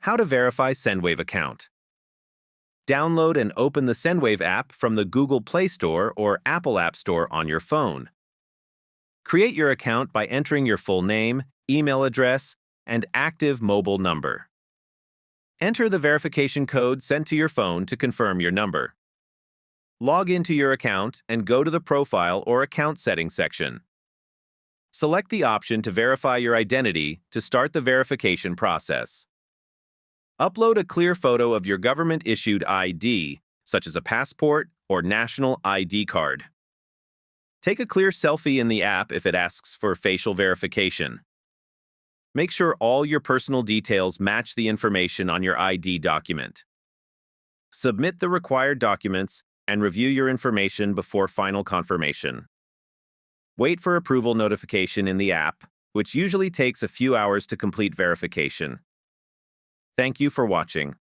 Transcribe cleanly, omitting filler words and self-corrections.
How to verify Sendwave account. Download and open the Sendwave app from the Google Play Store or Apple App Store on your phone. Create your account by entering your full name, email address, and active mobile number. Enter the verification code sent to your phone to confirm your number. Log into your account and go to the Profile or Account Settings section. Select the option to verify your identity to start the verification process. Upload a clear photo of your government-issued ID, such as a passport or national ID card. Take a clear selfie in the app if it asks for facial verification. Make sure all your personal details match the information on your ID document. Submit the required documents and review your information before final confirmation. Wait for approval notification in the app, which usually takes a few hours to complete verification. Thank you for watching.